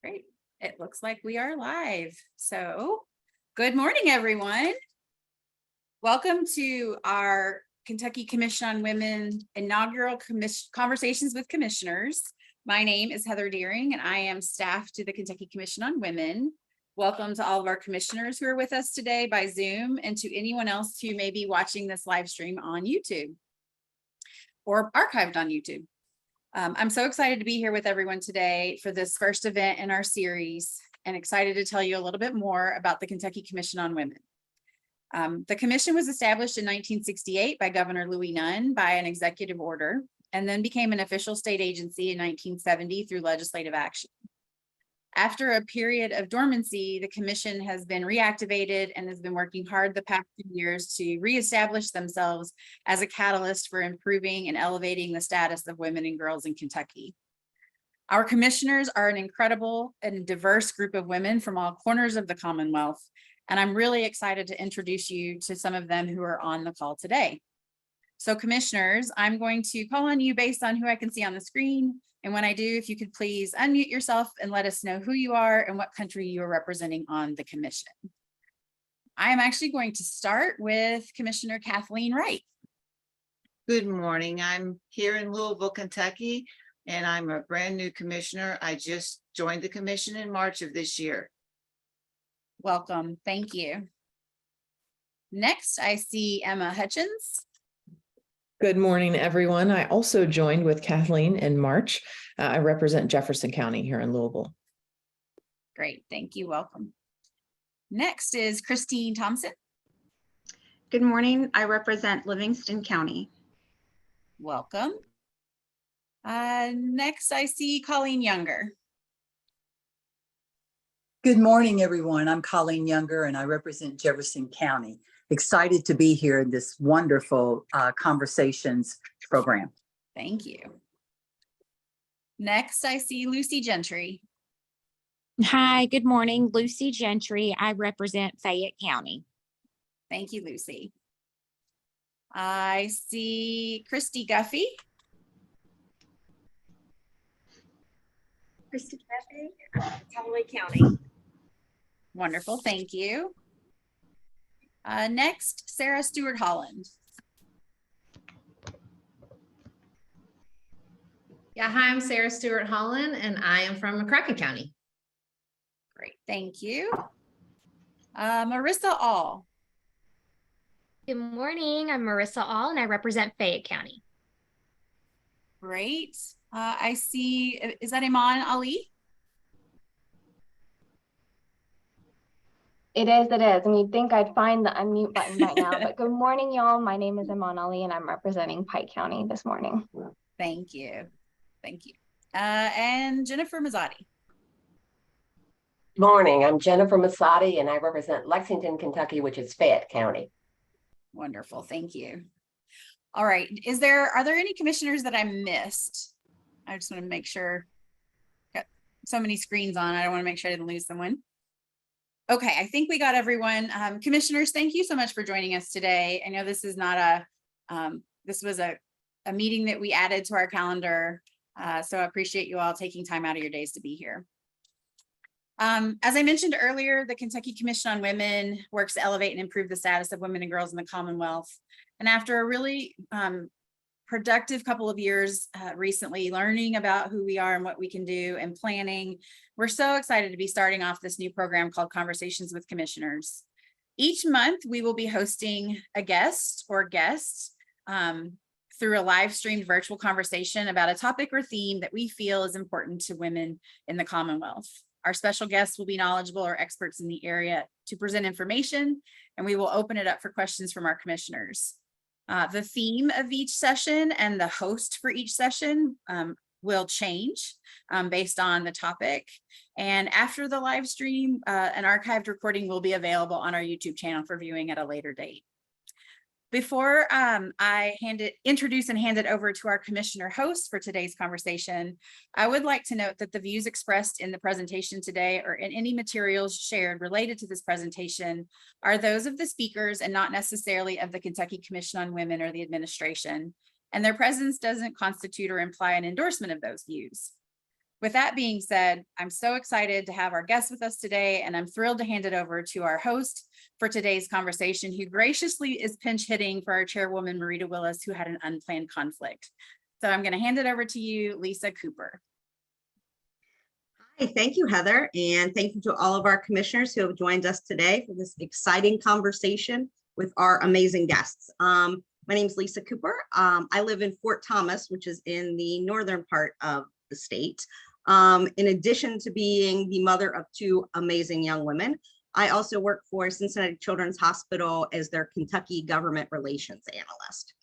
Great. It looks like we are live. So, good morning, everyone. Welcome to our Kentucky Commission on Women inaugural Conversations with Commissioners. My name is Heather Deering, and I am staff to the Kentucky Commission on Women. Welcome to all of our commissioners who are with us today by Zoom, and to anyone else who may be watching this live stream on YouTube or archived on YouTube. I'm so excited to be here with everyone today for this first event in our series, and excited to tell you a little bit more about the Kentucky Commission on Women. The commission was established in 1968 by Governor Louis Nunn by an executive order, and then became an official state agency in 1970 through legislative action. After a period of dormancy, the commission has been reactivated and has been working hard the past few years to reestablish themselves as a catalyst for improving and elevating the status of women and girls in Kentucky. Our commissioners are an incredible and diverse group of women from all corners of the Commonwealth, and I'm really excited to introduce you to some of them who are on the call today. So commissioners, I'm going to call on you based on who I can see on the screen. And when I do, if you could please unmute yourself and let us know who you are and what country you are representing on the commission. I am actually going to start with Commissioner Kathleen Wright. Good morning. I'm here in Louisville, Kentucky, and I'm a brand new commissioner. I just joined the commission in March of this year. Welcome. Thank you. Next, I see Emma Hutchins. Good morning, everyone. I also joined with Kathleen in March. I represent Jefferson County here in Louisville. Great. Thank you. Welcome. Next is Christine Thompson. Good morning. I represent Livingston County. Welcome. Next, I see Colleen Younger. Good morning, everyone. I'm Colleen Younger, and I represent Jefferson County. Excited to be here in this wonderful Conversations program. Thank you. Next, I see Lucy Gentry. Hi, good morning. Lucy Gentry. I represent Fayette County. Thank you, Lucy. I see Christy Guffey. Christy Guffey, Callaway County. Wonderful, thank you. Next, Sarah Stewart Holland. Yeah, hi, I'm Sarah Stewart Holland, and I am from McCracken County. Great, thank you. Marissa All. Good morning. I'm Marissa All, and I represent Fayette County. Great. I see, is that Iman Ali? It is. And you'd think I'd find the unmute button right now. But good morning, y'all. My name is Iman Ali, and I'm representing Pike County this morning. Thank you. Thank you. And Jennifer Mazzotti. Morning, I'm Jennifer Massotti, and I represent Lexington, Kentucky, which is Fayette County. Wonderful, thank you. All right, are there any commissioners that I missed? I just want to make sure. Got so many screens on, I don't want to make sure I didn't lose someone. Okay, I think we got everyone. Commissioners, thank you so much for joining us today. I know this is not this was a meeting that we added to our calendar. So I appreciate you all taking time out of your days to be here. As I mentioned earlier, the Kentucky Commission on Women works to elevate and improve the status of women and girls in the Commonwealth. And after a really productive couple of years recently learning about who we are and what we can do and planning, we're so excited to be starting off this new program called Conversations with Commissioners. Each month, we will be hosting a guest or guests through a live streamed virtual conversation about a topic or theme that we feel is important to women in the Commonwealth. Our special guests will be knowledgeable or experts in the area to present information, and we will open it up for questions from our commissioners. The theme of each session and the host for each session will change based on the topic. And after the live stream, an archived recording will be available on our YouTube channel for viewing at a later date. Before I introduce and hand it over to our commissioner host for today's conversation, I would like to note that the views expressed in the presentation today or in any materials shared related to this presentation are those of the speakers and not necessarily of the Kentucky Commission on Women or the administration, and their presence doesn't constitute or imply an endorsement of those views. With that being said, I'm so excited to have our guest with us today, and I'm thrilled to hand it over to our host for today's conversation, who graciously is pinch hitting for our chairwoman, Marita Willis, who had an unplanned conflict. So I'm going to hand it over to you, Lisa Cooper. Hi, thank you, Heather, and thank you to all of our commissioners who have joined us today for this exciting conversation with our amazing guests. My name is Lisa Cooper. I live in Fort Thomas, which is in the northern part of the state. In addition to being the mother of two amazing young women, I also work for Cincinnati Children's Hospital as their Kentucky Government Relations Analyst.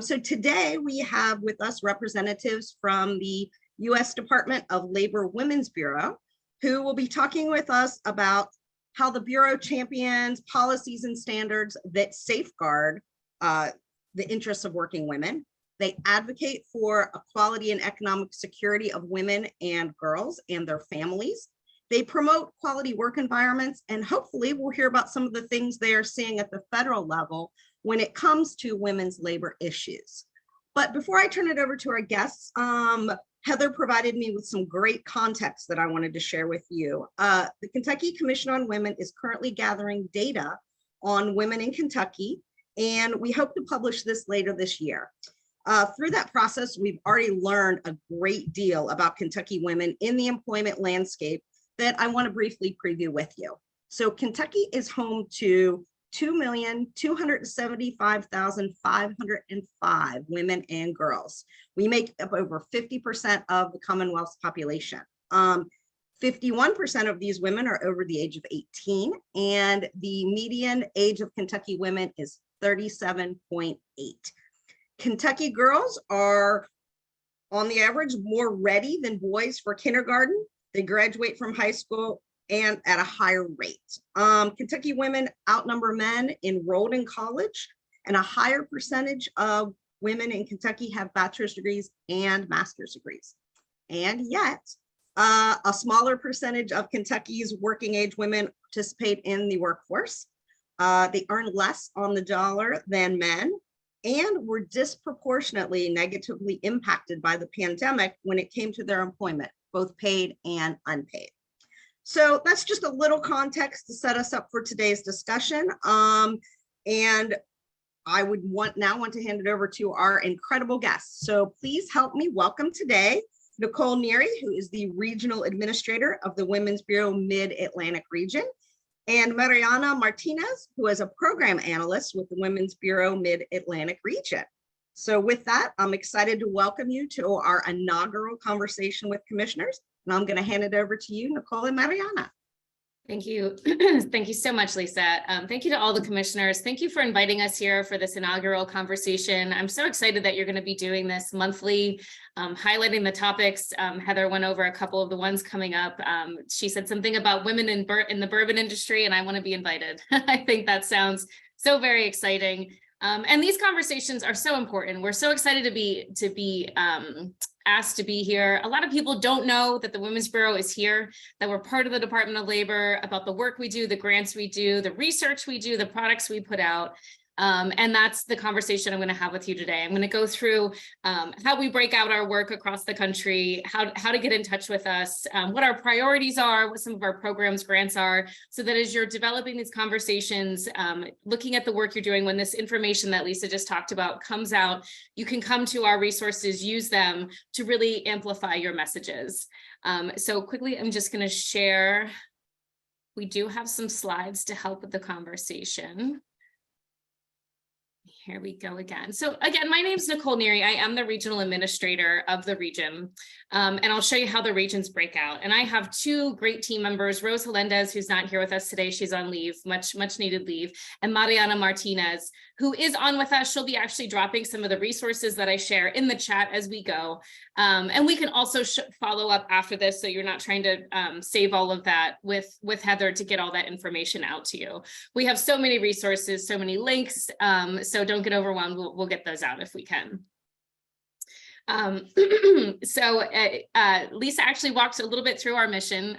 So today we have with us representatives from the U.S. Department of Labor Women's Bureau, who will be talking with us about how the Bureau champions policies and standards that safeguard the interests of working women. They advocate for equality and economic security of women and girls and their families. They promote quality work environments, and hopefully we'll hear about some of the things they are seeing at the federal level when it comes to women's labor issues. But before I turn it over to our guests, Heather provided me with some great context that I wanted to share with you. The Kentucky Commission on Women is currently gathering data on women in Kentucky, and we hope to publish this later this year. Through that process, we've already learned a great deal about Kentucky women in the employment landscape that I want to briefly preview with you. So Kentucky is home to 2,275,505 women and girls. We make up over 50% of the Commonwealth's population. 51% of these women are over the age of 18, and the median age of Kentucky women is 37.8. Kentucky girls are, on the average, more ready than boys for kindergarten. They graduate from high school and at a higher rate. Kentucky women outnumber men enrolled in college, and a higher percentage of women in Kentucky have bachelor's degrees and master's degrees. And yet, a smaller percentage of Kentucky's working age women participate in the workforce. They earn less on the dollar than men, and were disproportionately negatively impacted by the pandemic when it came to their employment, both paid and unpaid. So that's just a little context to set us up for today's discussion. And I would now want to hand it over to our incredible guests. So please help me welcome today Nicole Neary, who is the Regional Administrator of the Women's Bureau Mid-Atlantic Region, and Mariana Martinez, who is a Program Analyst with the Women's Bureau Mid-Atlantic Region. So with that, I'm excited to welcome you to our inaugural conversation with commissioners. And I'm going to hand it over to you, Nicole and Mariana. Thank you. Thank you so much, Lisa. Thank you to all the commissioners. Thank you for inviting us here for this inaugural conversation. I'm so excited that you're going to be doing this monthly, highlighting the topics. Heather went over a couple of the ones coming up. She said something about women in the bourbon industry, and I want to be invited. I think that sounds so very exciting. And these conversations are so important. We're so excited to be asked to be here. A lot of people don't know that the Women's Bureau is here, that we're part of the Department of Labor, about the work we do, the grants we do, the research we do, the products we put out. And that's the conversation I'm going to have with you today. I'm going to go through how we break out our work across the country, how to get in touch with us, what our priorities are, what some of our programs, grants are, so that as you're developing these conversations, looking at the work you're doing, when this information that Lisa just talked about comes out, you can come to our resources, use them to really amplify your messages. So quickly, I'm just going to share. We do have some slides to help with the conversation. Here we go again. So again, my name is Nicole Neary. I am the regional administrator of the region, and I'll show you how the regions break out. And I have two great team members, Rose Melendez, who's not here with us today. She's on leave, much needed leave, and Mariana Martinez, who is on with us. She'll be actually dropping some of the resources that I share in the chat as we go. And we can also follow up after this, so you're not trying to save all of that with Heather to get all that information out to you. We have so many resources, so many links, so don't get overwhelmed. We'll get those out if we can. Lisa actually walked a little bit through our mission.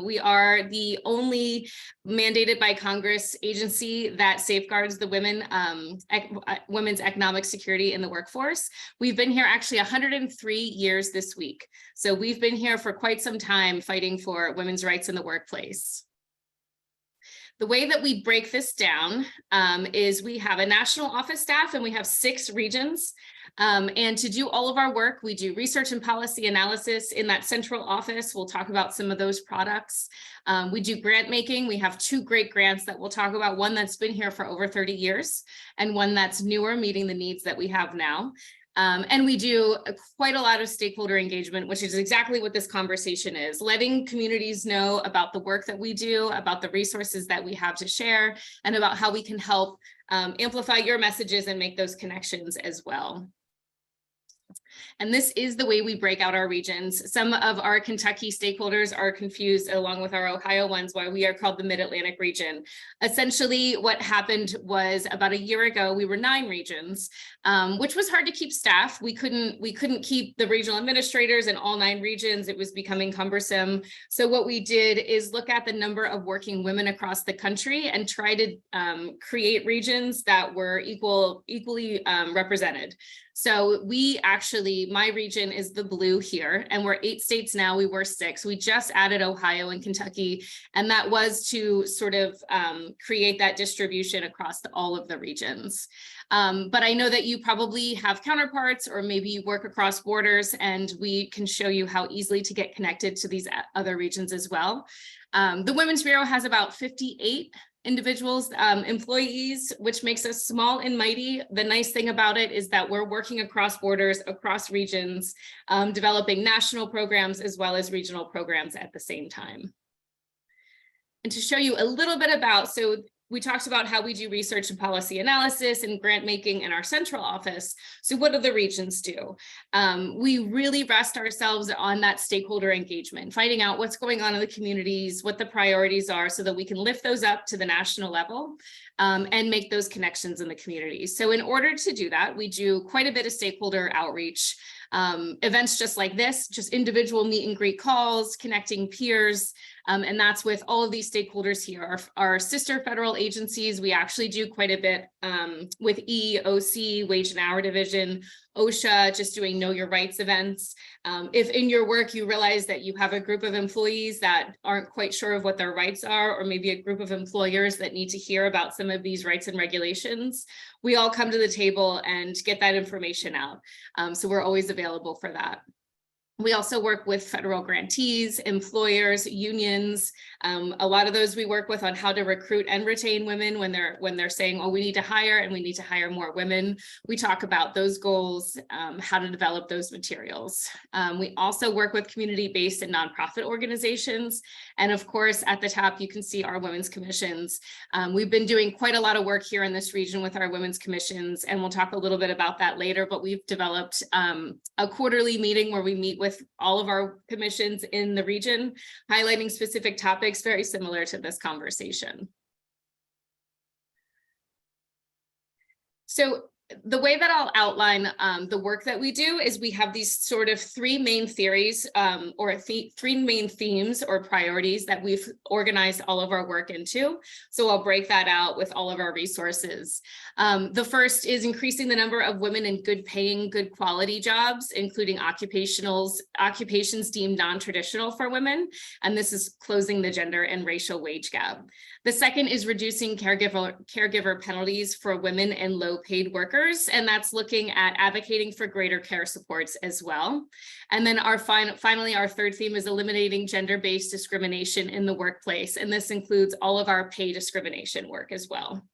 We are the only mandated by Congress agency that safeguards the women's economic security in the workforce. We've been here actually 103 years this week. So we've been here for quite some time fighting for women's rights in the workplace. The way that we break this down is we have a national office staff and we have 6 regions. And to do all of our work, we do research and policy analysis in that central office. We'll talk about some of those products. We do grant making. We have 2 great grants that we'll talk about, one that's been here for over 30 years and one that's newer, meeting the needs that we have now. And we do quite a lot of stakeholder engagement, which is exactly what this conversation is, letting communities know about the work that we do, about the resources that we have to share, and about how we can help amplify your messages and make those connections as well. And this is the way we break out our regions. Some of our Kentucky stakeholders are confused, along with our Ohio ones, why we are called the Mid-Atlantic region. Essentially, what happened was about a year ago, we were 9 regions, which was hard to keep staff. We couldn't keep the regional administrators in all 9 regions. It was becoming cumbersome. So what we did is look at the number of working women across the country and try to create regions that were equally represented. So we actually, my region is the blue here, and we're 8 states now. We were 6. We just added Ohio and Kentucky, and that was to sort of create that distribution across all of the regions. But I know that you probably have counterparts, or maybe you work across borders, and we can show you how easily to get connected to these other regions as well. The Women's Bureau has about 58 individuals, employees, which makes us small and mighty. The nice thing about it is that we're working across borders, across regions, developing national programs as well as regional programs at the same time. And to show you a little bit about, so we talked about how we do research and policy analysis and grant making in our central office. So what do the regions do? We really rest ourselves on that stakeholder engagement, finding out what's going on in the communities, what the priorities are, so that we can lift those up to the national level and make those connections in the communities. So in order to do that, we do quite a bit of stakeholder outreach. Events just like this, just individual meet and greet calls, connecting peers, and that's with all of these stakeholders here. Our sister federal agencies, we actually do quite a bit with EEOC, Wage and Hour Division, OSHA, just doing Know Your Rights events. If in your work you realize that you have a group of employees that aren't quite sure of what their rights are, or maybe a group of employers that need to hear about some of these rights and regulations, we all come to the table and get that information out. So we're always available for that. We also work with federal grantees, employers, unions. A lot of those we work with on how to recruit and retain women when they're saying, oh, we need to hire and we need to hire more women. We talk about those goals, how to develop those materials. We also work with community-based and nonprofit organizations. And of course, at the top, you can see our women's commissions. We've been doing quite a lot of work here in this region with our women's commissions, and we'll talk a little bit about that later, but we've developed a quarterly meeting where we meet with all of our commissions in the region, highlighting specific topics very similar to this conversation. So the way that I'll outline the work that we do is we have these sort of 3 main theories or 3 main themes or priorities that we've organized all of our work into. So I'll break that out with all of our resources. The first is increasing the number of women in good paying, good quality jobs, including occupations deemed non-traditional for women. And this is closing the gender and racial wage gap. The second is reducing caregiver penalties for women and low paid workers. And that's looking at advocating for greater care supports as well. And then finally, our third theme is eliminating gender-based discrimination in the workplace. And this includes all of our pay discrimination work as well.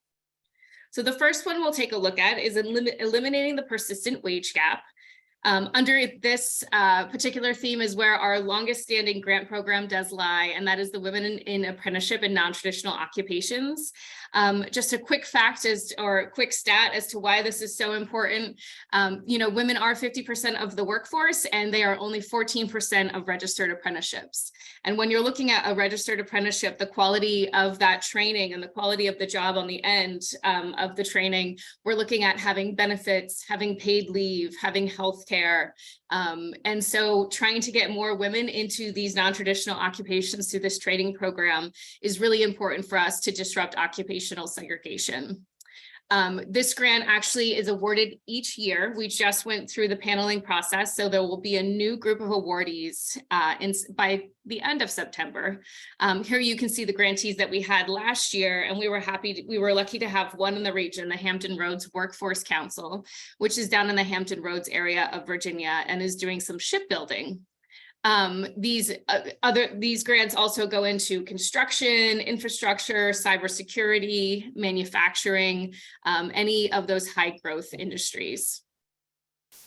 So the first one we'll take a look at is eliminating the persistent wage gap. Under this particular theme is where our longest standing grant program does lie, and that is the Women in Apprenticeship and Non-Traditional Occupations. Just a quick fact or quick stat as to why this is so important. Women are 50% of the workforce, and they are only 14% of registered apprenticeships. And when you're looking at a registered apprenticeship, the quality of that training and the quality of the job on the end of the training, we're looking at having benefits, having paid leave, having health care, childcare. And so trying to get more women into these non-traditional occupations through this training program is really important for us to disrupt occupational segregation. This grant actually is awarded each year. We just went through the paneling process, so there will be a new group of awardees by the end of September. Here you can see the grantees that we had last year, and we were lucky to have one in the region, the Hampton Roads Workforce Council, which is down in the Hampton Roads area of Virginia and is doing some shipbuilding. These grants also go into construction, infrastructure, cybersecurity, manufacturing, any of those high growth industries.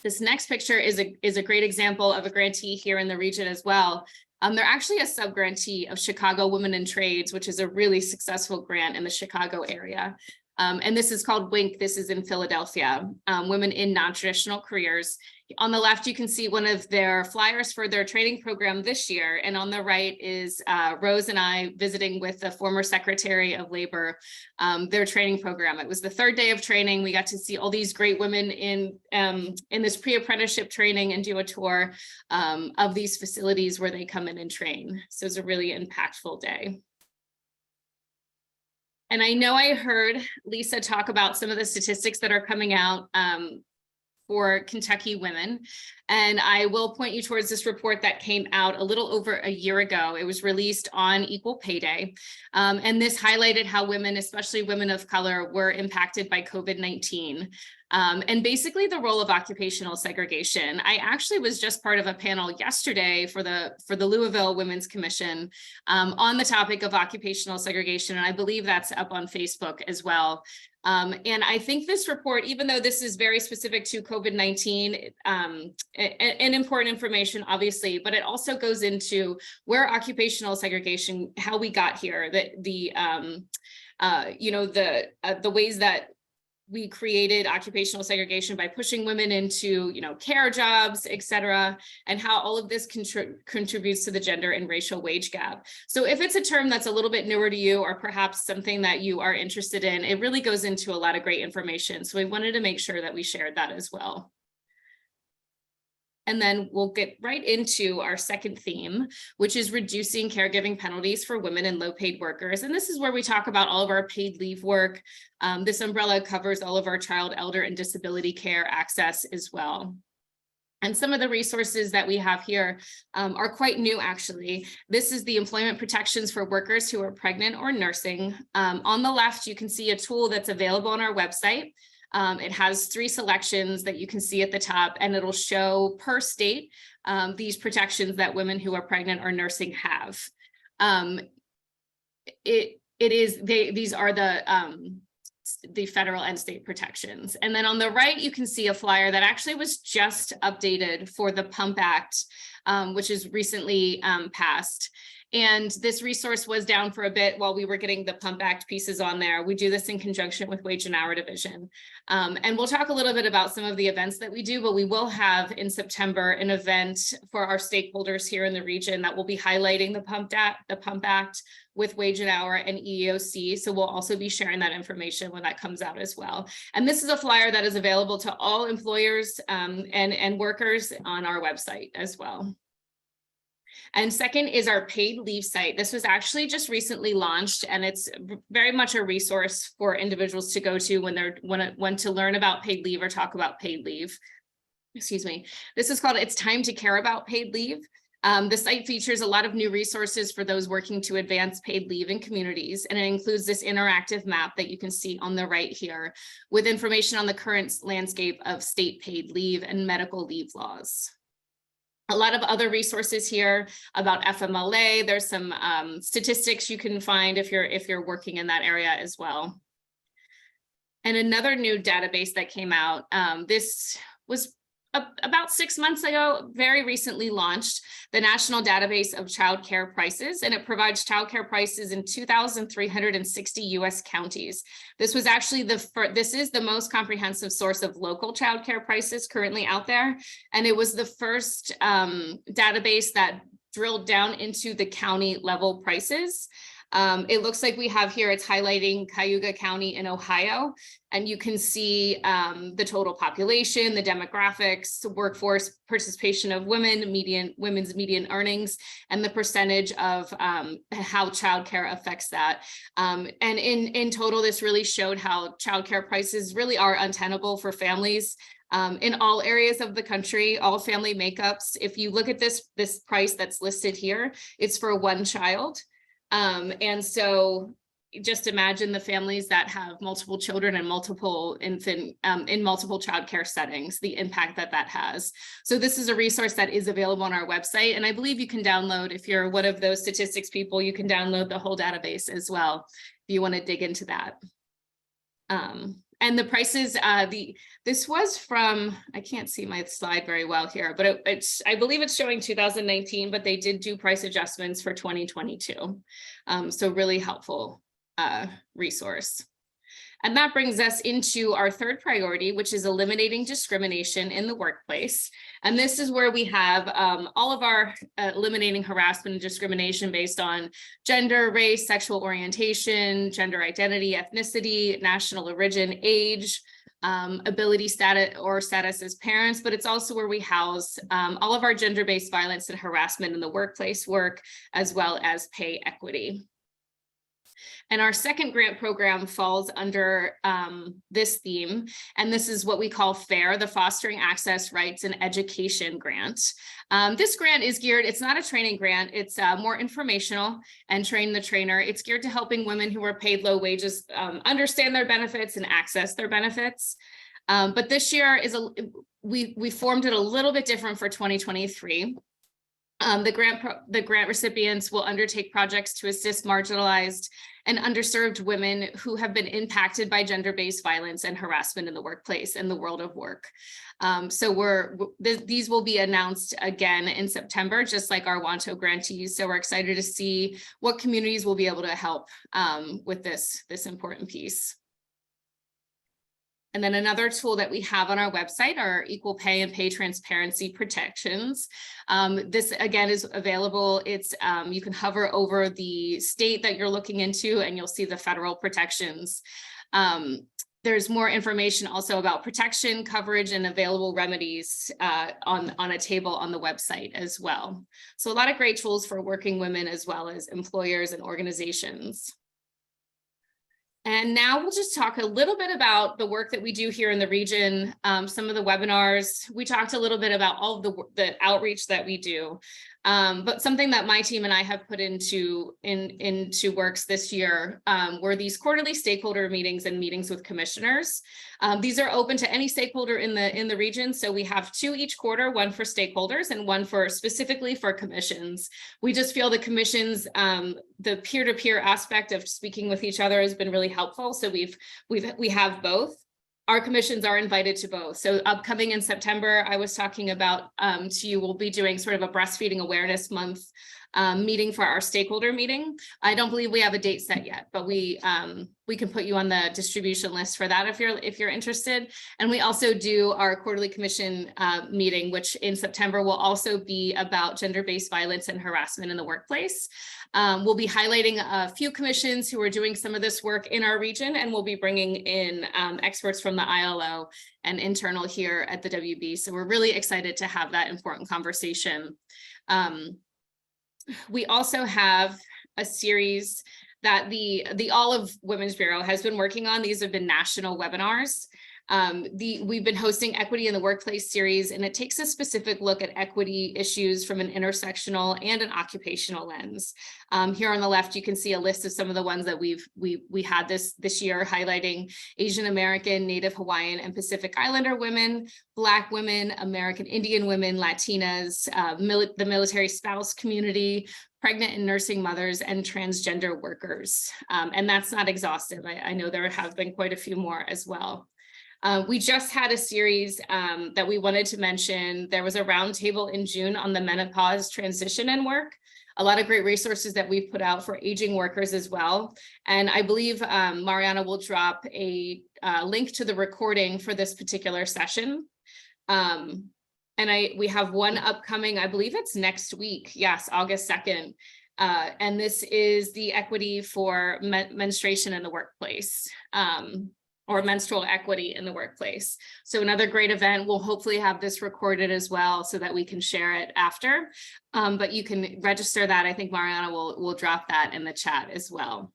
This next picture is a great example of a grantee here in the region as well. They're actually a sub-grantee of Chicago Women in Trades, which is a really successful grant in the Chicago area. And this is called WINK. This is in Philadelphia, Women in Non-Traditional Careers. On the left, you can see one of their flyers for their training program this year. And on the right is Rose and I visiting with the former Secretary of Labor, their training program. It was the third day of training. We got to see all these great women in this pre-apprenticeship training and do a tour of these facilities where they come in and train. So it's a really impactful day. And I know I heard Lisa talk about some of the statistics that are coming out for Kentucky women. And I will point you towards this report that came out a little over a year ago. It was released on Equal Pay Day. And this highlighted how women, especially women of color, were impacted by COVID-19. And basically the role of occupational segregation. I actually was just part of a panel yesterday for the Louisville Women's Commission on the topic of occupational segregation. And I believe that's up on Facebook as well. And I think this report, even though this is very specific to COVID-19 and important information, obviously, but it also goes into where occupational segregation, how we got here, the ways that we created occupational segregation by pushing women into, care jobs, et cetera, and how all of this contributes to the gender and racial wage gap. So if it's a term that's a little bit newer to you, or perhaps something that you are interested in, it really goes into a lot of great information. So we wanted to make sure that we shared that as well. And then we'll get right into our second theme, which is reducing caregiving penalties for women and low-paid workers. And this is where we talk about all of our paid leave work. This umbrella covers all of our child, elder, and disability care access as well. And some of the resources that we have here are quite new, actually. This is the employment protections for workers who are pregnant or nursing. On the left, you can see a tool that's available on our website. It has 3 selections that you can see at the top, and it'll show per state these protections that women who are pregnant or nursing have. These are the federal and state protections. And then on the right, you can see a flyer that actually was just updated for the PUMP Act, which is recently passed. And this resource was down for a bit while we were getting the PUMP Act pieces on there. We do this in conjunction with Wage and Hour Division. And we'll talk a little bit about some of the events that we do, but we will have in September an event for our stakeholders here in the region that will be highlighting the PUMP Act with Wage and Hour and EEOC. So we'll also be sharing that information when that comes out as well. And this is a flyer that is available to all employers and workers on our website as well. And second is our paid leave site. This was actually just recently launched, and it's very much a resource for individuals to go to when they're want to learn about paid leave or talk about paid leave. Excuse me. This is called It's Time to Care About Paid Leave. The site features a lot of new resources for those working to advance paid leave in communities, and it includes this interactive map that you can see on the right here with information on the current landscape of state paid leave and medical leave laws. A lot of other resources here about FMLA. There's some statistics you can find if you're working in that area as well. And another new database that came out, this was about 6 months ago, very recently launched, the National Database of Child Care Prices, and it provides child care prices in 2,360 US counties. This was actually this is the most comprehensive source of local child care prices currently out there. And it was the first database that drilled down into the county level prices. It looks like we have here, it's highlighting Cayuga County in Ohio, and you can see the total population, the demographics, workforce participation of women, women's median earnings, and the percentage of how childcare affects that. And in total, this really showed how childcare prices really are untenable for families. In all areas of the country, all family makeups. If you look at this price that's listed here, it's for one child. And so just imagine the families that have multiple children and multiple infant in multiple childcare settings, the impact that that has. So this is a resource that is available on our website. And I believe you can download, if you're one of those statistics people, you can download the whole database as well, if you want to dig into that. And the prices, this was from, I can't see my slide very well here, but I believe it's showing 2019, but they did do price adjustments for 2022. So really helpful resource. And that brings us into our third priority, which is eliminating discrimination in the workplace. And this is where we have all of our eliminating harassment and discrimination based on gender, race, sexual orientation, gender identity, ethnicity, national origin, age, ability status as parents, but it's also where we house all of our gender-based violence and harassment in the workplace work, as well as pay equity. And our second grant program falls under this theme, and this is what we call FAIR, the Fostering Access, Rights, and Education Grant. This grant is geared, it's not a training grant, it's more informational and train the trainer. It's geared to helping women who are paid low wages understand their benefits and access their benefits. But this year we formed it a little bit different for 2023. The grant recipients will undertake projects to assist marginalized and underserved women who have been impacted by gender-based violence and harassment in the workplace and the world of work. So these will be announced again in September, just like our WANTO grantees. So we're excited to see what communities will be able to help with this important piece. And then another tool that we have on our website are equal pay and pay transparency protections. This again is available. It's you can hover over the state that you're looking into and you'll see the federal protections. There's more information also about protection, coverage, and available remedies on a table on the website as well. So a lot of great tools for working women as well as employers and organizations. And now we'll just talk a little bit about the work that we do here in the region, some of the webinars. We talked a little bit about all of the outreach that we do, but something that my team and I have put into works this year were these quarterly stakeholder meetings and meetings with commissioners. These are open to any stakeholder in the region. So we have 2 each quarter, one for stakeholders and one for specifically for commissions. We just feel the commissions, the peer-to-peer aspect of speaking with each other has been really helpful. So we have both. Our commissions are invited to both. So upcoming in September, I was talking about to you, we'll be doing sort of a breastfeeding awareness month meeting for our stakeholder meeting. I don't believe we have a date set yet, but we can put you on the distribution list for that if you're interested. And we also do our quarterly commission meeting, which in September will also be about gender-based violence and harassment in the workplace. We'll be highlighting a few commissions who are doing some of this work in our region, and we'll be bringing in experts from the ILO and internal here at the WB. So we're really excited to have that important conversation. We also have a series that the Olive Women's Bureau has been working on. These have been national webinars. We've been hosting Equity in the Workplace series, and it takes a specific look at equity issues from an intersectional and an occupational lens. Here on the left, you can see a list of some of the ones that we had this year, highlighting Asian American, Native Hawaiian, and Pacific Islander women, Black women, American Indian women, Latinas, the military spouse community, pregnant and nursing mothers, and transgender workers. And that's not exhaustive. I know there have been quite a few more as well. We just had a series that we wanted to mention. There was a roundtable in June on the menopause transition and work. A lot of great resources that we've put out for aging workers as well. And I believe Mariana will drop a link to the recording for this particular session. And we have one upcoming, I believe it's next week. Yes, August 2nd. And this is the equity for menstruation in the workplace, or menstrual equity in the workplace. So another great event. We'll hopefully have this recorded as well so that we can share it after. But you can register that. I think Mariana will drop that in the chat as well.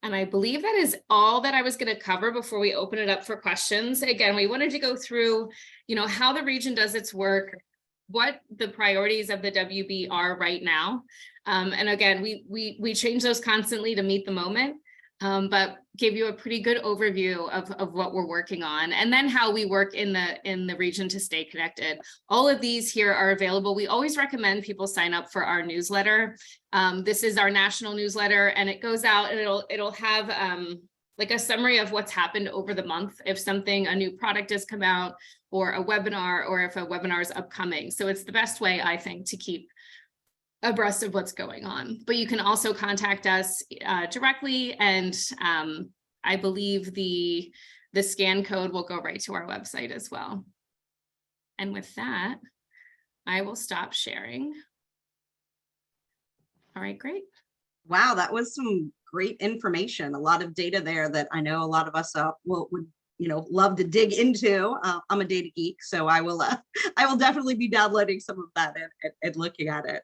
And I believe that is all that I was going to cover before we open it up for questions. Again, we wanted to go through, how the region does its work, what the priorities of the WB are right now. And again, we change those constantly to meet the moment, but gave you a pretty good overview of what we're working on, and then how we work in the region to stay connected. All of these here are available. We always recommend people sign up for our newsletter. This is our national newsletter, and it goes out and it'll have like a summary of what's happened over the month, if a new product has come out, or a webinar, or if a webinar is upcoming. So it's the best way, I think, to keep abreast of what's going on. But you can also contact us directly, and I believe the scan code will go right to our website as well. And with that, I will stop sharing. All right, great. Wow, that was some great information. A lot of data there that I know a lot of us would love to dig into. I'm a data geek, so I will definitely be downloading some of that and looking at it.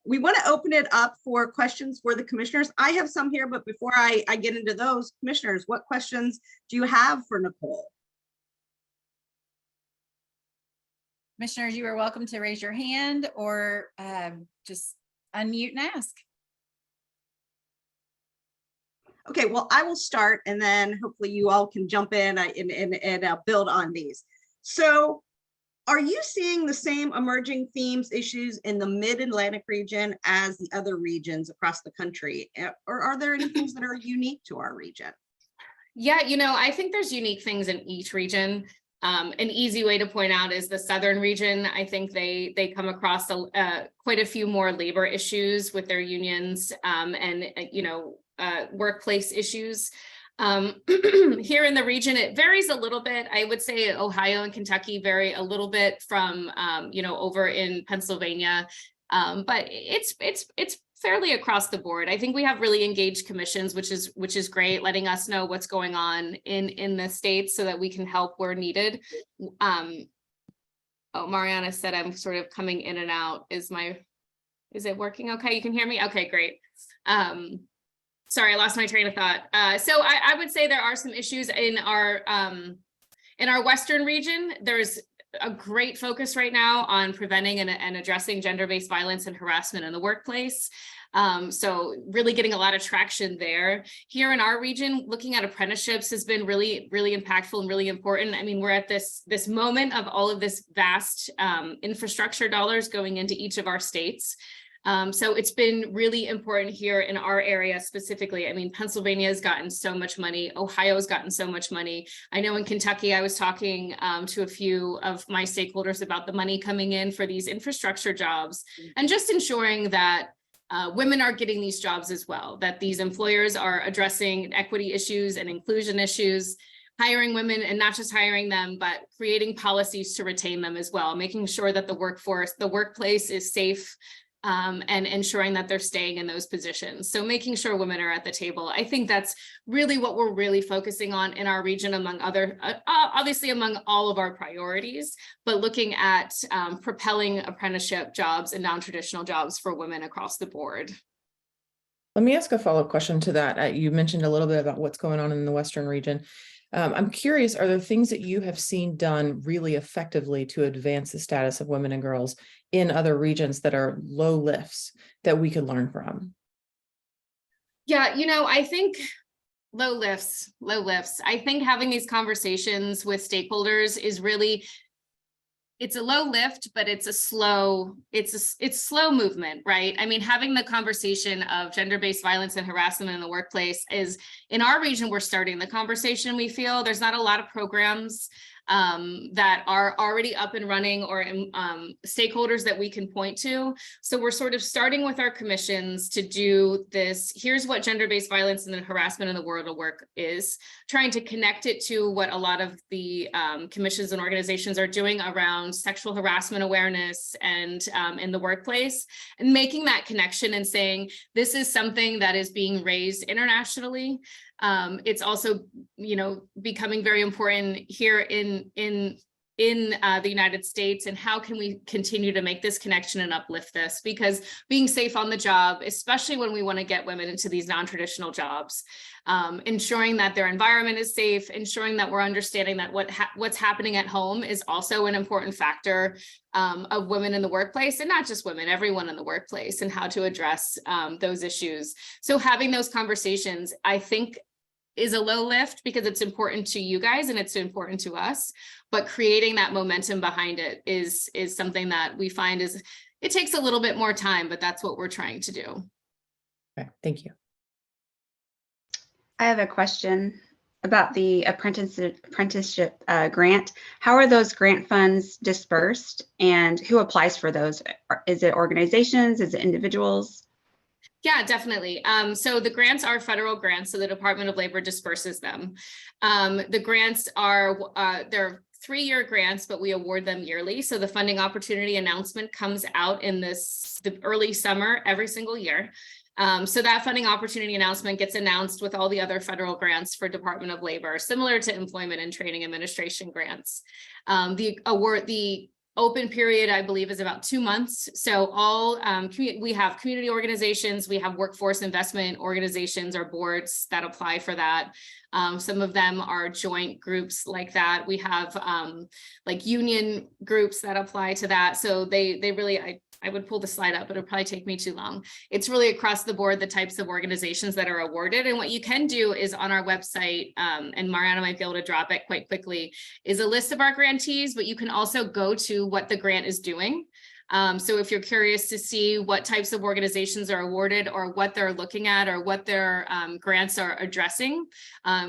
We want to open it up for questions for the commissioners. I have some here, but before I get into those, commissioners, what questions do you have for Nicole? Commissioners, you are welcome to raise your hand or just unmute and ask. Okay, well, I will start, and then hopefully you all can jump in and build on these. So are you seeing the same emerging themes, issues in the Mid-Atlantic region as the other regions across the country? Or are there any things that are unique to our region? Yeah, I think there's unique things in each region. An easy way to point out is the Southern region. I think they come across quite a few more labor issues with their unions and workplace issues. Here in the region, it varies a little bit. I would say Ohio and Kentucky vary a little bit from over in Pennsylvania, but it's fairly across the board. I think we have really engaged commissions, which is great, letting us know what's going on in the states so that we can help where needed. Oh, Mariana said I'm sort of coming in and out. Is it working okay? You can hear me? Okay, great. Sorry, I lost my train of thought. So I would say there are some issues in our Western region. There's a great focus right now on preventing and addressing gender-based violence and harassment in the workplace. So really getting a lot of traction there. Here in our region, looking at apprenticeships has been really, really impactful and really important. I mean, we're at this moment of all of this vast infrastructure dollars going into each of our states. So it's been really important here in our area specifically. I mean, Pennsylvania has gotten so much money. Ohio has gotten so much money. I know in Kentucky, I was talking to a few of my stakeholders about the money coming in for these infrastructure jobs and just ensuring that women are getting these jobs as well, that these employers are addressing equity issues and inclusion issues, hiring women and not just hiring them, but creating policies to retain them as well, making sure that the workplace is safe, and ensuring that they're staying in those positions. So making sure women are at the table. I think that's really what we're really focusing on in our region, among other, obviously among all of our priorities, but looking at propelling apprenticeship jobs and non-traditional jobs for women across the board. Let me ask a follow-up question to that. You mentioned a little bit about what's going on in the Western region. I'm curious, are there things that you have seen done really effectively to advance the status of women and girls in other regions that are low lifts that we could learn from? Yeah, I think low lifts. I think having these conversations with stakeholders is really, it's a low lift, but it's slow movement, right? I mean, having the conversation of gender-based violence and harassment in the workplace is, in our region, we're starting the conversation. We feel there's not a lot of programs that are already up and running, or stakeholders that we can point to. So we're sort of starting with our commissions to do this. Here's what gender-based violence and harassment in the world of work is, trying to connect it to what a lot of the commissions and organizations are doing around sexual harassment awareness and in the workplace, and making that connection and saying, this is something that is being raised internationally. It's also, you know, becoming very important here in the United States, and how can we continue to make this connection and uplift this? Because being safe on the job, especially when we want to get women into these non-traditional jobs, ensuring that their environment is safe, ensuring that we're understanding that what's happening at home is also an important factor of women in the workplace, and not just women, everyone in the workplace, and how to address those issues. So having those conversations, I think, is a low lift because it's important to you guys and it's important to us, but creating that momentum behind it is something that we find it takes a little bit more time, but that's what we're trying to do. Okay, thank you. I have a question about the apprenticeship grant. How are those grant funds dispersed, and who applies for those? Is it organizations? Is it individuals? Yeah, definitely. So the grants are federal grants, so the Department of Labor disperses them. The grants are, they're 3-year grants, but we award them yearly. So the funding opportunity announcement comes out in the early summer every single year. So that funding opportunity announcement gets announced with all the other federal grants for Department of Labor, similar to Employment and Training Administration grants. The open period, I believe, is about 2 months. So all we have community organizations, we have workforce investment organizations or boards that apply for that. Some of them are joint groups like that. We have like union groups that apply to that. So they really, I would pull the slide up, but it'll probably take me too long. It's really across the board, the types of organizations that are awarded. And what you can do is on our website, and Mariana might be able to drop it quite quickly, is a list of our grantees, but you can also go to what the grant is doing. So if you're curious to see what types of organizations are awarded or what they're looking at or what their grants are addressing,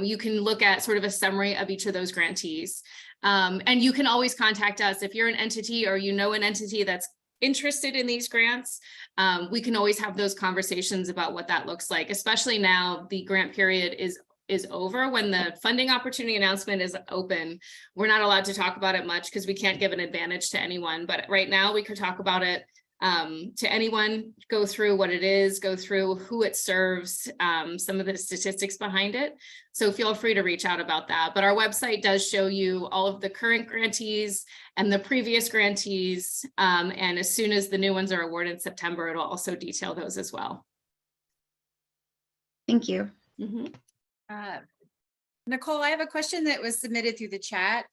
you can look at sort of a summary of each of those grantees. And you can always contact us if you're an entity or you know an entity that's interested in these grants. We can always have those conversations about what that looks like, especially now the grant period is over. When the funding opportunity announcement is open, we're not allowed to talk about it much because we can't give an advantage to anyone. But right now we could talk about it to anyone, go through what it is, go through who it serves, some of the statistics behind it. So feel free to reach out about that. But our website does show you all of the current grantees and the previous grantees. And as soon as the new ones are awarded in September, it'll also detail those as well. Thank you. Mm-hmm. Nicole, I have a question that was submitted through the chat.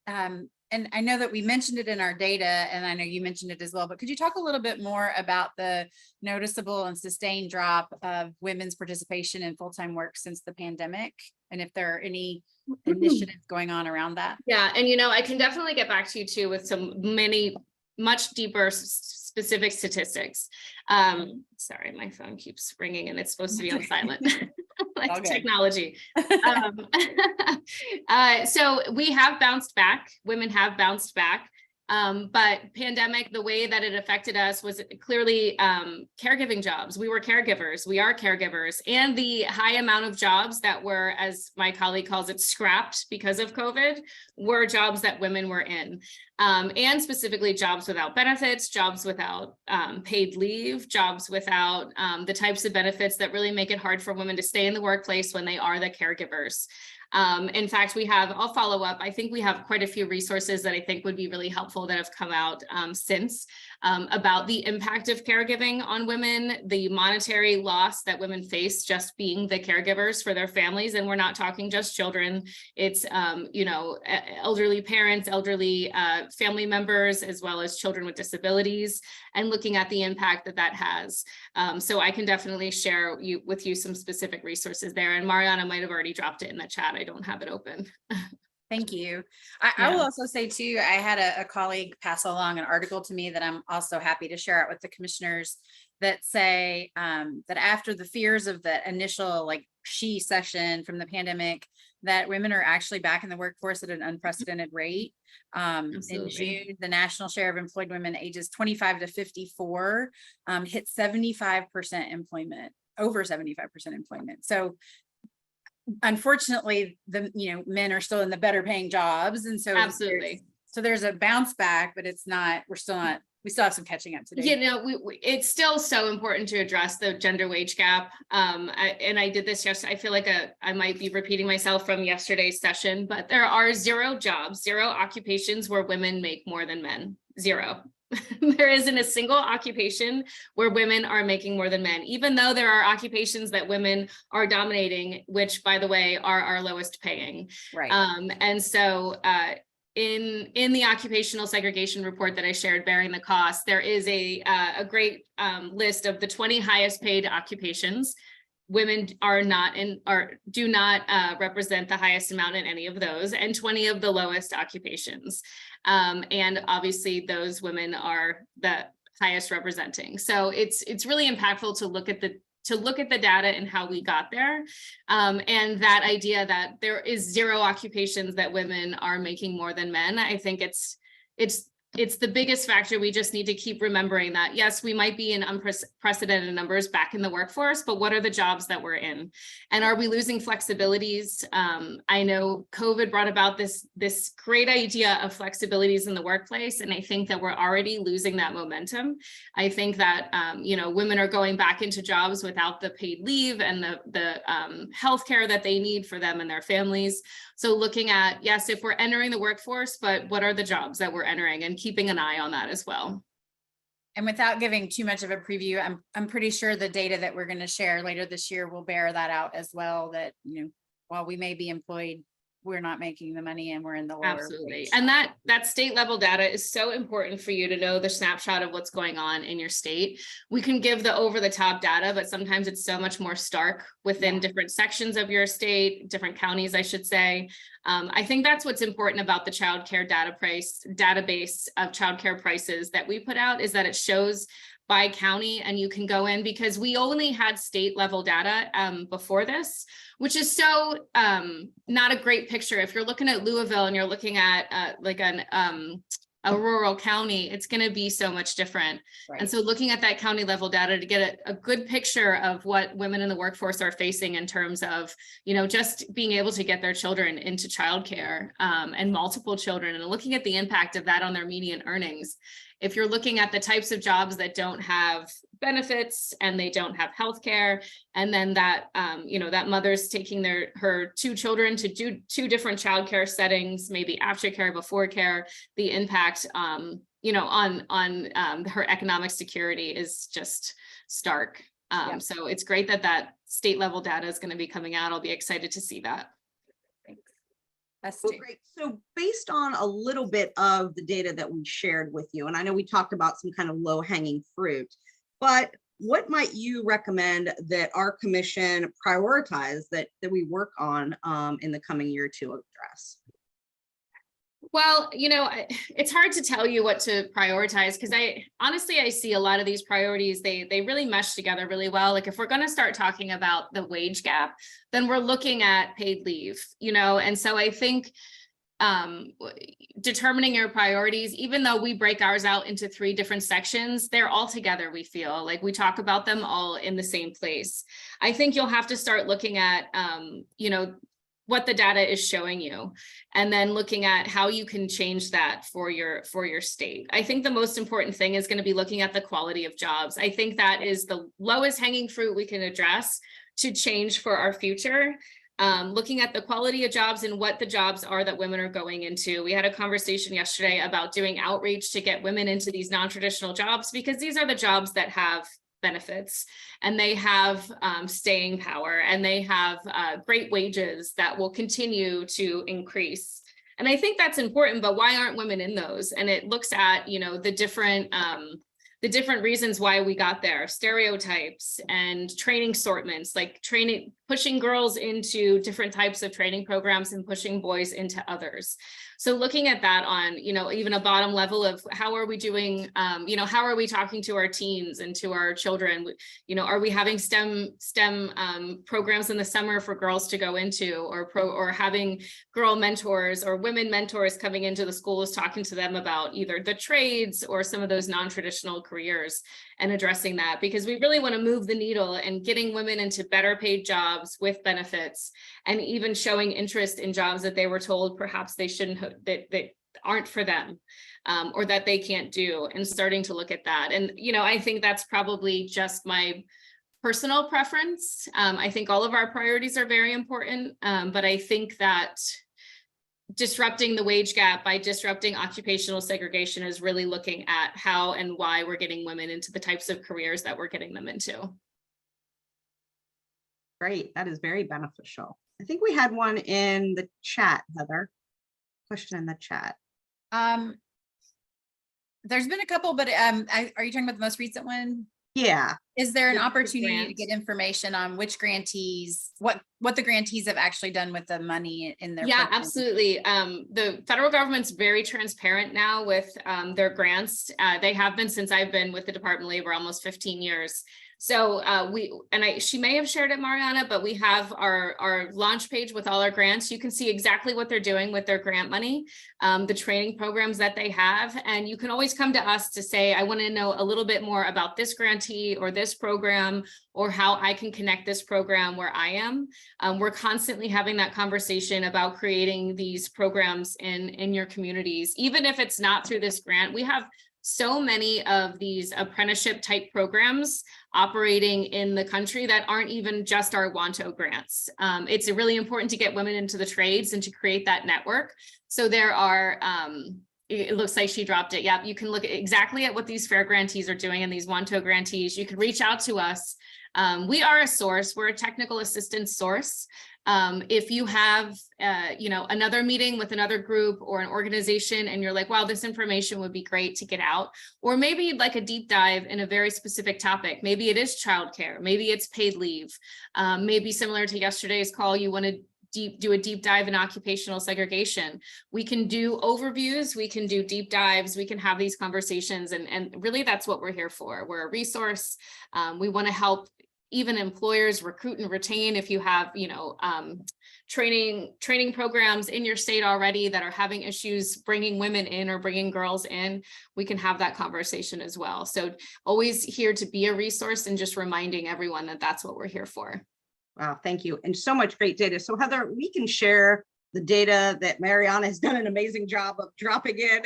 And I know that we mentioned it in our data, and I know you mentioned it as well, but could you talk a little bit more about the noticeable and sustained drop of women's participation in full-time work since the pandemic? And if there are any initiatives going on around that? Yeah, and you know, I can definitely get back to you too with much deeper specific statistics. Sorry, my phone keeps ringing and it's supposed to be on silent. Like Okay. Technology. So we have bounced back. Women have bounced back. But pandemic, the way that it affected us was clearly caregiving jobs. We were caregivers, we are caregivers, and the high amount of jobs that were, as my colleague calls it, scrapped because of COVID, were jobs that women were in. And specifically jobs without benefits, jobs without paid leave, jobs without the types of benefits that really make it hard for women to stay in the workplace when they are the caregivers. In fact, I'll follow up. I think we have quite a few resources that I think would be really helpful that have come out since about the impact of caregiving on women, the monetary loss that women face just being the caregivers for their families. And we're not talking just children. It's, elderly parents, elderly family members, as well as children with disabilities, and looking at the impact that has. So I can definitely share with you some specific resources there. And Mariana might have already dropped it in the chat. I don't have it open. Thank you. I will also say too, I had a colleague pass along an article to me that I'm also happy to share it with the commissioners that say that after the fears of the initial she session from the pandemic, that women are actually back in the workforce at an unprecedented rate. In Absolutely. June, the national share of employed women ages 25 to 54 hit 75% employment, over 75% employment. So unfortunately, men are still in the better paying jobs. And so Absolutely. there's a bounce back, but it's not, we still have some catching up to do. It's still so important to address the gender wage gap. I did this yesterday. I feel like I might be repeating myself from yesterday's session, but there are 0 jobs, 0 occupations where women make more than men. 0. There isn't a single occupation where women are making more than men, even though there are occupations that women are dominating, which, by the way, are our lowest paying. Right. And so in the occupational segregation report that I shared, Bearing the Cost, there is a great list of the 20 highest paid occupations. Women do not represent the highest amount in any of those, and 20 of the lowest occupations. And obviously those women are the highest representing. So it's really impactful to look at the data and how we got there. And that idea that there is 0 occupations that women are making more than men. I think it's the biggest factor. We just need to keep remembering that, yes, we might be in unprecedented numbers back in the workforce, but what are the jobs that we're in? And are we losing flexibilities? I know COVID brought about this great idea of flexibilities in the workplace. And I think that we're already losing that momentum. I think that, women are going back into jobs without the paid leave and the healthcare that they need for them and their families. So looking at, yes, if we're entering the workforce, but what are the jobs that we're entering, and keeping an eye on that as well. And without giving too much of a preview, I'm pretty sure the data that we're going to share later this year will bear that out as well, that, while we may be employed, we're not making the money and we're in the lower. Absolutely. wage. And that state level data is so important for you to know the snapshot of what's going on in your state. We can give the over the top data, but sometimes it's so much more stark within different sections of your state, different counties, I should say. I think that's what's important about the childcare database of childcare prices that we put out, is that it shows by county, and you can go in, because we only had state level data before this, which is so not a great picture. If you're looking at Louisville and you're looking at a rural county, it's going to be so much different. Right. And so looking at that county level data to get a good picture of what women in the workforce are facing in terms of, just being able to get their children into childcare and multiple children, and looking at the impact of that on their median earnings. If you're looking at the types of jobs that don't have benefits and they don't have healthcare, and then that, that mother's taking her 2 children to do 2 different childcare settings, maybe aftercare, before care, the impact, on her economic security is just stark. So it's great that state level data is going to be coming out. I'll be excited to see that. That's Well, great. So based on a little bit of the data that we shared with you, and I know we talked about some kind of low hanging fruit, but what might you recommend that our commission prioritize that we work on in the coming year to address? Well, it's hard to tell you what to prioritize, because I see a lot of these priorities, they really mesh together really well. Like if we're going to start talking about the wage gap, then we're looking at paid leave, and so I think determining your priorities, even though we break ours out into 3 different sections, they're all together. We feel like we talk about them all in the same place. I think you'll have to start looking at, what the data is showing you, and then looking at how you can change that for your state. I think the most important thing is going to be looking at the quality of jobs. I think that is the lowest hanging fruit we can address to change for our future. Looking at the quality of jobs and what the jobs are that women are going into. We had a conversation yesterday about doing outreach to get women into these non-traditional jobs, because these are the jobs that have benefits, and they have staying power, and they have great wages that will continue to increase. And I think that's important, but why aren't women in those? And it looks at, the different reasons why we got there, stereotypes and training assortments, like pushing girls into different types of training programs and pushing boys into others. So looking at that on, even a bottom level of how are we doing, how are we talking to our teens and to our children? Are we having STEM programs in the summer for girls to go into, or having girl mentors or women mentors coming into the schools, talking to them about either the trades or some of those non-traditional careers, and addressing that, because we really want to move the needle and getting women into better paid jobs with benefits, and even showing interest in jobs that they were told perhaps they shouldn't, that aren't for them, or that they can't do, and starting to look at that. And, I think that's probably just my personal preference. I think all of our priorities are very important, but I think that disrupting the wage gap by disrupting occupational segregation is really looking at how and why we're getting women into the types of careers that we're getting them into. Great, that is very beneficial. I think we had one in the chat, Heather. Question in the chat. There's been a couple, but are you talking about the most recent one? Yeah. Is there an The opportunity to grants. get information on which grantees, what the grantees have actually done with the money in their Yeah, programs? absolutely. The federal government's very transparent now with their grants. They have been since I've been with the Department of Labor, almost 15 years. So she may have shared it, Mariana, but we have our launch page with all our grants. You can see exactly what they're doing with their grant money, the training programs that they have. And you can always come to us to say, I want to know a little bit more about this grantee or this program, or how I can connect this program where I am. We're constantly having that conversation about creating these programs in your communities. Even if it's not through this grant, we have so many of these apprenticeship type programs operating in the country that aren't even just our WANTO grants. It's really important to get women into the trades and to create that network. So there are, it looks like she dropped it. Yeah, you can look exactly at what these fair grantees are doing and these WANTO grantees. You can reach out to us. We are a source, we're a technical assistance source. If you have, another meeting with another group or an organization and you're like, wow, this information would be great to get out, or maybe you'd like a deep dive in a very specific topic. Maybe it is childcare, maybe it's paid leave. Maybe similar to yesterday's call, you want to do a deep dive in occupational segregation. We can do overviews, we can do deep dives, we can have these conversations, and really that's what we're here for. We're a resource. We want to help even employers recruit and retain. If you have, training programs in your state already that are having issues bringing women in or bringing girls in, we can have that conversation as well. So always here to be a resource, and just reminding everyone that that's what we're here for. Wow, thank you. And so much great data. So Heather, we can share the data that Mariana has done an amazing job of dropping in.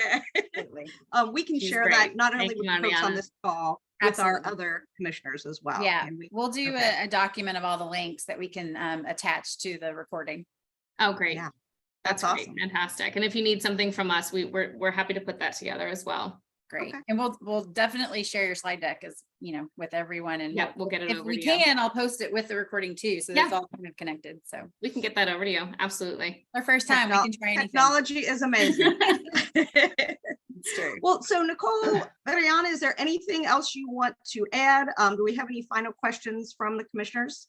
We can She's share great. that not Thank only you, with the folks on Mariana. this call, with our Absolutely. other commissioners as well. Yeah, And we'll do okay. a document of all the links that we can attach to the recording. Oh, great. Yeah, That's that's great. awesome. Fantastic. And if you need something from us, we're happy to put that together as well. Great. Okay. And we'll definitely share your slide deck with everyone. And Yeah, we'll get it if over we to you. can, I'll post it with the recording too. So Yeah. it's all kind of connected. So We can get that over to you. Absolutely. our first time we can try anything. Technology is amazing. It's true. Well, so Nicole, Mariana, is there anything else you want to add? Do we have any final questions from the commissioners?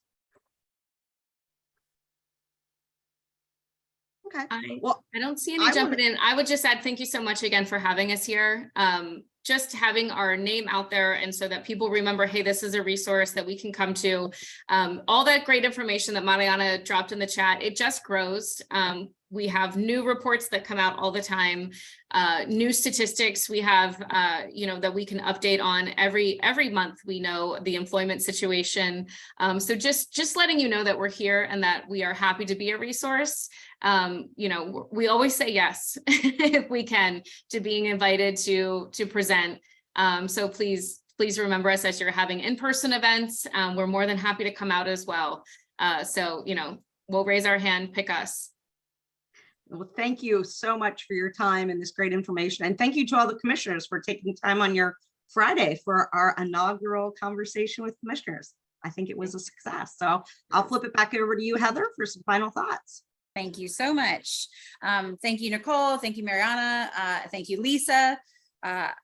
Okay, well, I don't see any I jumping wanna- in. I would just add, thank you so much again for having us here. Just having our name out there, and so that people remember, hey, this is a resource that we can come to. All that great information that Mariana dropped in the chat, it just grows. We have new reports that come out all the time, new statistics we have, that we can update on every month. We know the employment situation. So just letting you know that we're here and that we are happy to be a resource. We always say yes, if we can, to being invited to present. So please remember us as you're having in-person events. We're more than happy to come out as well. So, we'll raise our hand, pick us. Well, thank you so much for your time and this great information. And thank you to all the commissioners for taking time on your Friday for our inaugural conversation with commissioners. I think it was a success. So I'll flip it back over to you, Heather, for some final thoughts. Thank you so much. Thank you, Nicole. Thank you, Mariana. Thank you, Lisa.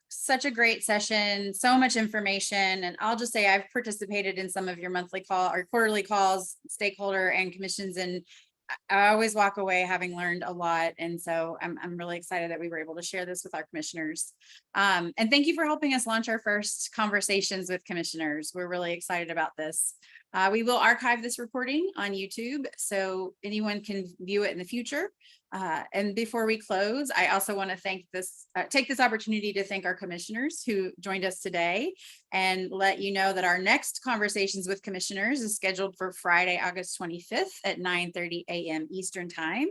Such a great session, so much information. And I'll just say I've participated in some of your monthly call or quarterly calls, stakeholder and commissions, and I always walk away having learned a lot. And so I'm really excited that we were able to share this with our commissioners. And thank you for helping us launch our first conversations with commissioners. We're really excited about this. We will archive this recording on YouTube so anyone can view it in the future. And before we close, I also want to take this opportunity to thank our commissioners who joined us today and let you know that our next conversations with commissioners is scheduled for Friday, August 25th at 9:30 a.m. Eastern Time.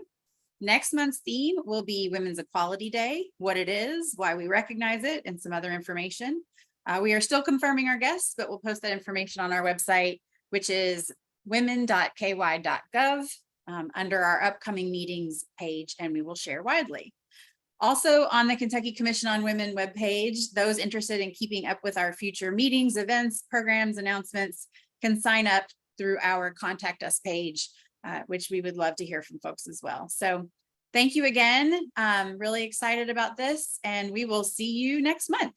Next month's theme will be Women's Equality Day, what it is, why we recognize it, and some other information. We are still confirming our guests, but we'll post that information on our website, which is women.ky.gov. Under our upcoming meetings page, and we will share widely. Also on the Kentucky Commission on Women webpage, those interested in keeping up with our future meetings, events, programs, announcements can sign up through our Contact Us page, which we would love to hear from folks as well. So thank you again. I'm really excited about this, and we will see you next month.